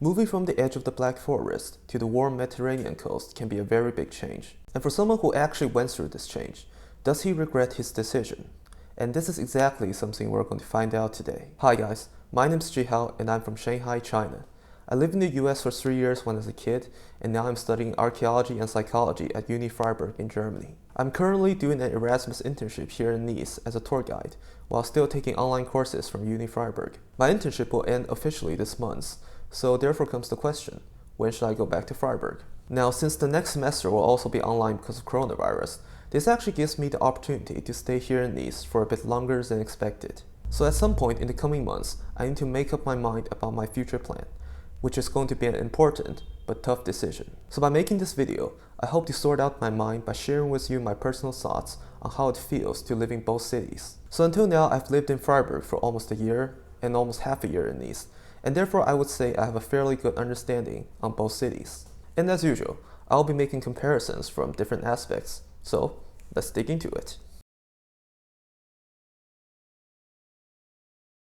Moving from the edge of the Black Forest to the warm Mediterranean coast can be a very big change. And for someone who actually went through this change, does he regret his decision? And this is exactly something we're going to find out today. Hi guys, my name is Jihao and I'm from Shanghai, China. I lived in the US for 3 years when I was a kid, and now I'm studying archaeology and psychology at Uni Freiburg in Germany. I'm currently doing an Erasmus internship here in Nice as a tour guide, while still taking online courses from Uni Freiburg. My internship will end officially this month, so therefore comes the question, when should I go back to Freiburg? Now, since the next semester will also be online because of coronavirus, this actually gives me the opportunity to stay here in Nice for a bit longer than expected. So at some point in the coming months, I need to make up my mind about my future plan, which is going to be an important but tough decision. So by making this video, I hope to sort out my mind by sharing with you my personal thoughts on how it feels to live in both cities. So until now, I've lived in Freiburg for almost a year and almost half a year in Nice, and therefore I would say I have a fairly good understanding on both cities. And as usual, I'll be making comparisons from different aspects, so let's dig into it.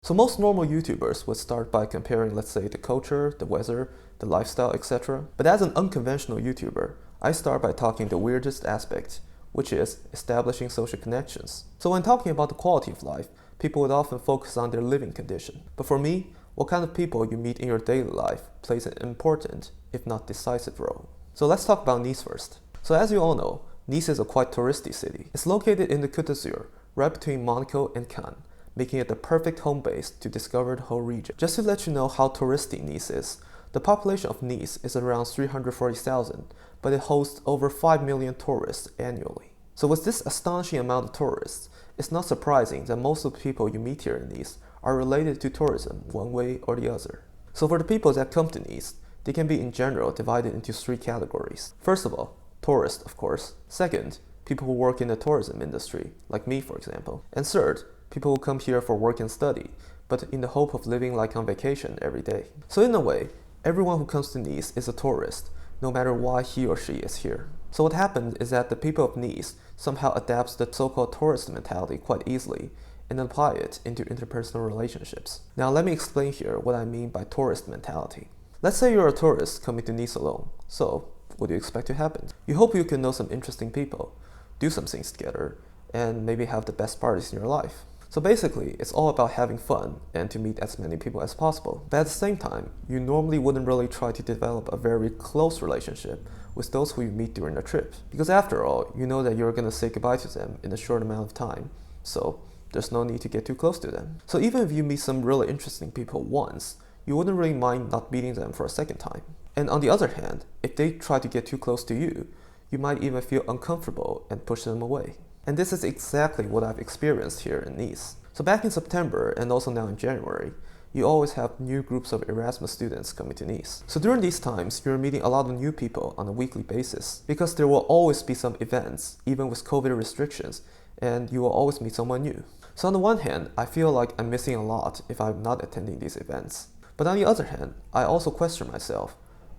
So most normal YouTubers would start by comparing, let's say, the culture, the weather, the lifestyle, etc. But as an unconventional YouTuber, I start by talking the weirdest aspect, which is establishing social connections. So when talking about the quality of life, people would often focus on their living condition. But for me, what kind of people you meet in your daily life plays an important, if not decisive role. So let's talk about Nice first. So as you all know, Nice is a quite touristy city. It's located in the Côte d'Azur, right between Monaco and Cannes, making it the perfect home base to discover the whole region. Just to let you know how touristy Nice is, the population of Nice is around 340,000, but it hosts over 5 million tourists annually. So with this astonishing amount of tourists, it's not surprising that most of the people you meet here in Nice are related to tourism one way or the other. So for the people that come to Nice, they can be in general divided into 3 categories. First of all, tourists, of course. Second, people who work in the tourism industry, like me for example. And third, people who come here for work and study, but in the hope of living like on vacation every day. So in a way, everyone who comes to Nice is a tourist, no matter why he or she is here. So what happened is that the people of Nice somehow adapts the so-called tourist mentality quite easily and apply it into interpersonal relationships. Now let me explain here what I mean by tourist mentality. Let's say you're a tourist coming to Nice alone. So what do you expect to happen? You hope you can know some interesting people, do some things together, and maybe have the best parties in your life. So basically, it's all about having fun and to meet as many people as possible. But at the same time, you normally wouldn't really try to develop a very close relationship with those who you meet during the trip. Because after all, you know that you're going to say goodbye to them in a short amount of time. So there's no need to get too close to them. So even if you meet some really interesting people once, you wouldn't really mind not meeting them for a second time. And on the other hand, if they try to get too close to you, you might even feel uncomfortable and push them away. And this is exactly what I've experienced here in Nice. So back in September and also now in January, you always have new groups of Erasmus students coming to Nice. So during these times, you're meeting a lot of new people on a weekly basis because there will always be some events, even with COVID restrictions, and you will always meet someone new. So on the one hand, I feel like I'm missing a lot if I'm not attending these events. But on the other hand, I also question myself,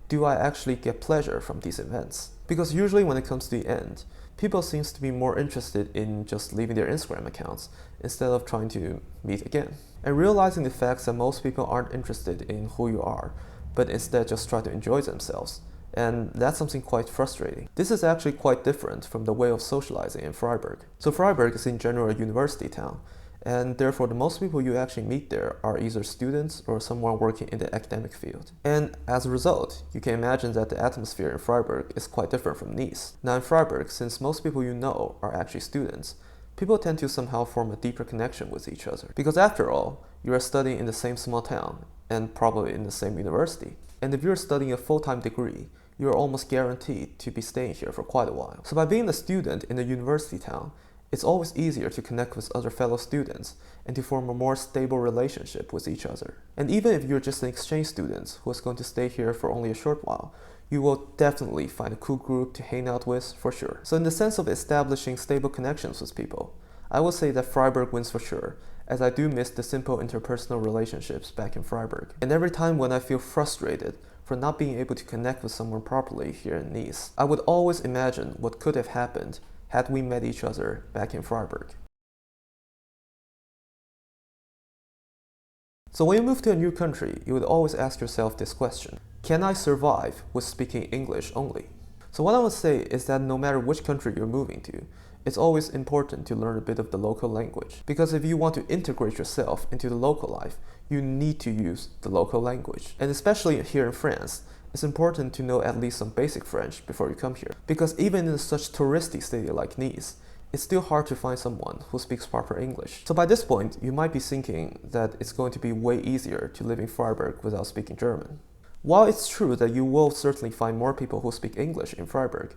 do I actually get pleasure from these events? Because usually when it comes to the end, people seem to be more interested in just leaving their Instagram accounts instead of trying to meet again. And realizing the fact that most people aren't interested in who you are, but instead just try to enjoy themselves. And that's something quite frustrating. This is actually quite different from the way of socializing in Freiburg. So Freiburg is in general a university town, and therefore the most people you actually meet there are either students or someone working in the academic field. And as a result, you can imagine that the atmosphere in Freiburg is quite different from Nice. Now in Freiburg, since most people you know are actually students, people tend to somehow form a deeper connection with each other. Because after all, you are studying in the same small town, and probably in the same university. And if you're studying a full-time degree, you're almost guaranteed to be staying here for quite a while. So by being a student in a university town, it's always easier to connect with other fellow students and to form a more stable relationship with each other. And even if you're just an exchange student who is going to stay here for only a short while, you will definitely find a cool group to hang out with for sure. So in the sense of establishing stable connections with people, I will say that Freiburg wins for sure, as I do miss the simple interpersonal relationships back in Freiburg. And every time when I feel frustrated for not being able to connect with someone properly here in Nice, I would always imagine what could have happened had we met each other back in Freiburg. So when you move to a new country, you would always ask yourself this question: can I survive with speaking English only? So what I would say is that no matter which country you're moving to, it's always important to learn a bit of the local language. Because if you want to integrate yourself into the local life, you need to use the local language. And especially here in France, it's important to know at least some basic French before you come here. Because even in such touristy city like Nice, it's still hard to find someone who speaks proper English. So by this point, you might be thinking that it's going to be way easier to live in Freiburg without speaking German. While it's true that you will certainly find more people who speak English in Freiburg,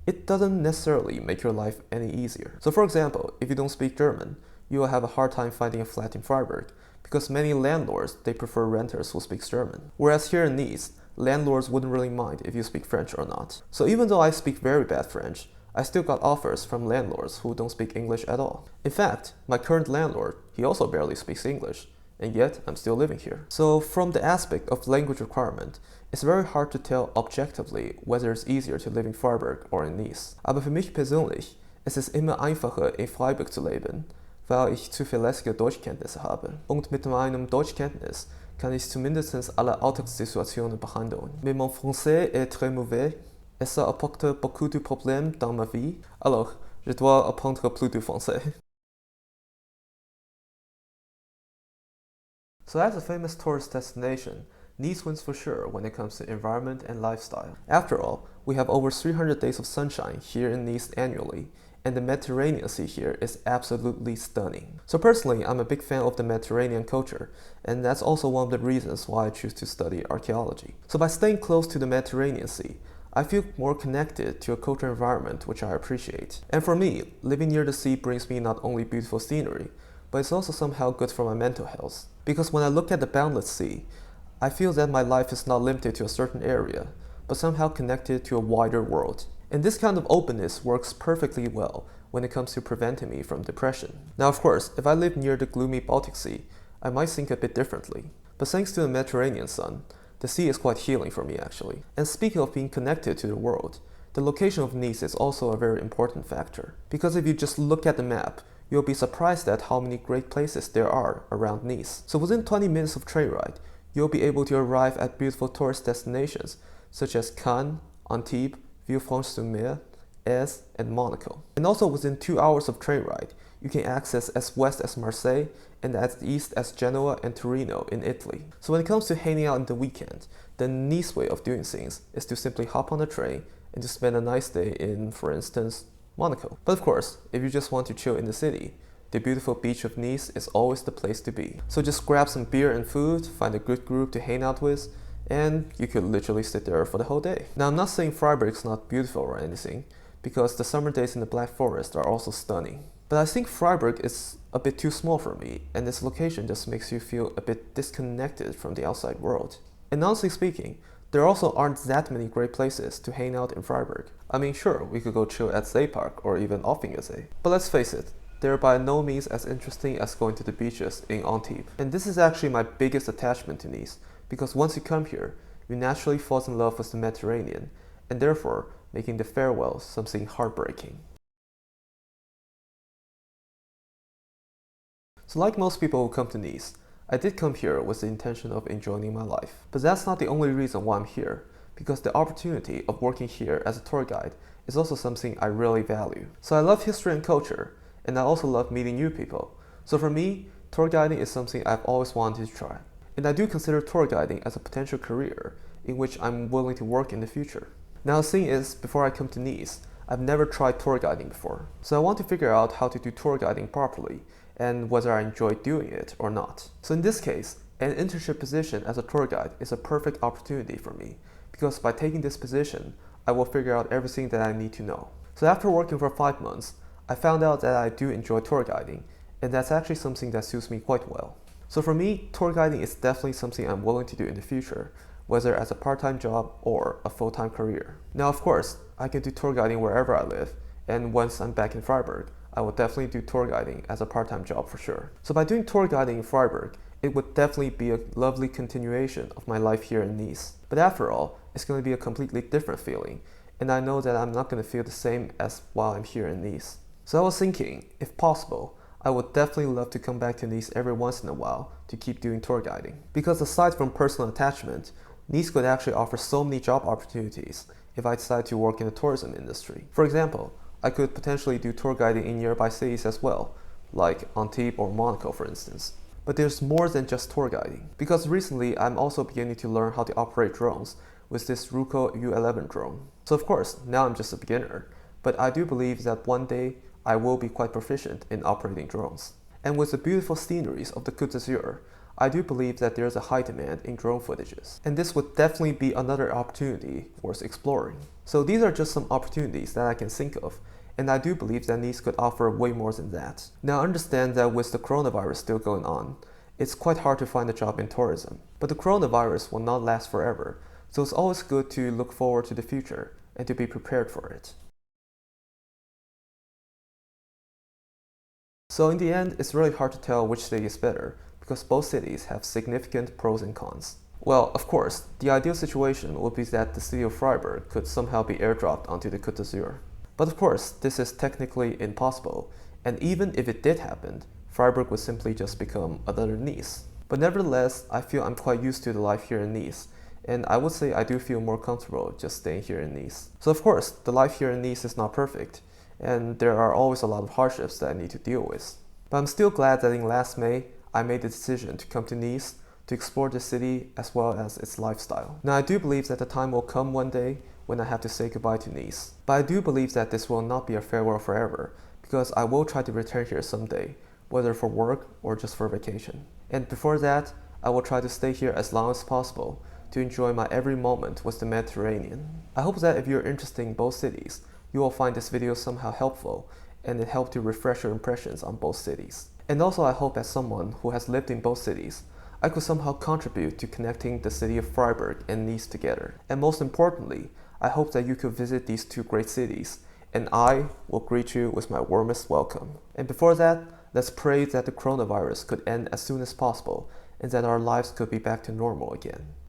it doesn't necessarily make your life any easier. So for example, if you don't speak German, you will have a hard time finding a flat in Freiburg, because many landlords, they prefer renters who speak German. Whereas here in Nice, landlords wouldn't really mind if you speak French or not. So even though I speak very bad French, I still got offers from landlords who don't speak English at all. In fact, my current landlord, he also barely speaks English, and yet I'm still living here. So from the aspect of language requirement, it's very hard to tell objectively whether it's easier to live in Freiburg or in Nice. Aber für mich persönlich ist es immer einfacher, in Freiburg zu leben, weil ich zuverlässige Deutschkenntnisse habe. Und mit meinem Deutschkenntnis kann ich zumindest alle Alltagssituationen behandeln. Mais mon français est très mauvais et ça apporte beaucoup de problèmes dans ma vie, alors je dois apprendre plus de français. So as a famous tourist destination, Nice wins for sure when it comes to environment and lifestyle. After all, we have over 300 days of sunshine here in Nice annually, and the Mediterranean Sea here is absolutely stunning. So personally, I'm a big fan of the Mediterranean culture, and that's also one of the reasons why I choose to study archaeology. So by staying close to the Mediterranean Sea, I feel more connected to a cultural environment which I appreciate. And for me, living near the sea brings me not only beautiful scenery, but it's also somehow good for my mental health. Because when I look at the boundless sea, I feel that my life is not limited to a certain area, but somehow connected to a wider world. And this kind of openness works perfectly well when it comes to preventing me from depression. Now of course, if I live near the gloomy Baltic Sea, I might think a bit differently. But thanks to the Mediterranean sun, the sea is quite healing for me actually. And speaking of being connected to the world, the location of Nice is also a very important factor. Because if you just look at the map, you'll be surprised at how many great places there are around Nice. So within 20 minutes of train ride, you'll be able to arrive at beautiful tourist destinations such as Cannes, Antibes, Villefranche-sur-Mer, Aix, and Monaco. And also within 2 hours of train ride, you can access as west as Marseille and as east as Genoa and Torino in Italy. So when it comes to hanging out in the weekend, the Nice way of doing things is to simply hop on a train and to spend a nice day in, for instance, Monaco. But of course, if you just want to chill in the city, the beautiful beach of Nice is always the place to be. So just grab some beer and food, find a good group to hang out with, and you could literally sit there for the whole day. Now I'm not saying Freiburg is not beautiful or anything, because the summer days in the Black Forest are also stunning. But I think Freiburg is a bit too small for me, and its location just makes you feel a bit disconnected from the outside world. And honestly speaking, there also aren't that many great places to hang out in Freiburg. I mean, sure, we could go chill at Zee Park or even Offingensee. But let's face it, they're by no means as interesting as going to the beaches in Antibes. And this is actually my biggest attachment to Nice, because once you come here, you naturally fall in love with the Mediterranean, and therefore making the farewell something heartbreaking. So like most people who come to Nice, I did come here with the intention of enjoying my life. But that's not the only reason why I'm here, because the opportunity of working here as a tour guide is also something I really value. So I love history and culture, and I also love meeting new people. So for me, tour guiding is something I've always wanted to try. And I do consider tour guiding as a potential career in which I'm willing to work in the future. Now the thing is, before I come to Nice, I've never tried tour guiding before. So I want to figure out how to do tour guiding properly and whether I enjoy doing it or not. So in this case, an internship position as a tour guide is a perfect opportunity for me, because by taking this position, I will figure out everything that I need to know. So after working for 5 months, I found out that I do enjoy tour guiding, and that's actually something that suits me quite well. So for me, tour guiding is definitely something I'm willing to do in the future, whether as a part-time job or a full-time career. Now of course, I can do tour guiding wherever I live, and once I'm back in Freiburg, I will definitely do tour guiding as a part-time job for sure. So by doing tour guiding in Freiburg, it would definitely be a lovely continuation of my life here in Nice. But after all, it's going to be a completely different feeling, and I know that I'm not going to feel the same as while I'm here in Nice. So I was thinking, if possible, I would definitely love to come back to Nice every once in a while to keep doing tour guiding. Because aside from personal attachment, Nice could actually offer so many job opportunities if I decide to work in the tourism industry. For example, I could potentially do tour guiding in nearby cities as well, like Antibes or Monaco for instance. But there's more than just tour guiding, because recently I'm also beginning to learn how to operate drones with this Ruko U11 drone. So of course, now I'm just a beginner, but I do believe that one day I will be quite proficient in operating drones. And with the beautiful sceneries of the Côte d'Azur, I do believe that there's a high demand in drone footages. And this would definitely be another opportunity worth exploring. So these are just some opportunities that I can think of, and I do believe that Nice could offer way more than that. Now I understand that with the coronavirus still going on, it's quite hard to find a job in tourism. But the coronavirus will not last forever, so it's always good to look forward to the future and to be prepared for it. So in the end, it's really hard to tell which city is better, because both cities have significant pros and cons. Well, of course, the ideal situation would be that the city of Freiburg could somehow be airdropped onto the Côte d'Azur. But of course, this is technically impossible, and even if it did happen, Freiburg would simply just become another Nice. But nevertheless, I feel I'm quite used to the life here in Nice, and I would say I do feel more comfortable just staying here in Nice. So of course, the life here in Nice is not perfect, and there are always a lot of hardships that I need to deal with. But I'm still glad that in last May, I made the decision to come to Nice to explore the city as well as its lifestyle. Now I do believe that the time will come one day when I have to say goodbye to Nice. But I do believe that this will not be a farewell forever, because I will try to return here someday, whether for work or just for vacation. And before that, I will try to stay here as long as possible to enjoy my every moment with the Mediterranean. I hope that if you're interested in both cities, you will find this video somehow helpful and it helped to refresh your impressions on both cities. And also I hope as someone who has lived in both cities, I could somehow contribute to connecting the city of Freiburg and Nice together. And most importantly, I hope that you could visit these two great cities, and I will greet you with my warmest welcome. And before that, let's pray that the coronavirus could end as soon as possible, and that our lives could be back to normal again.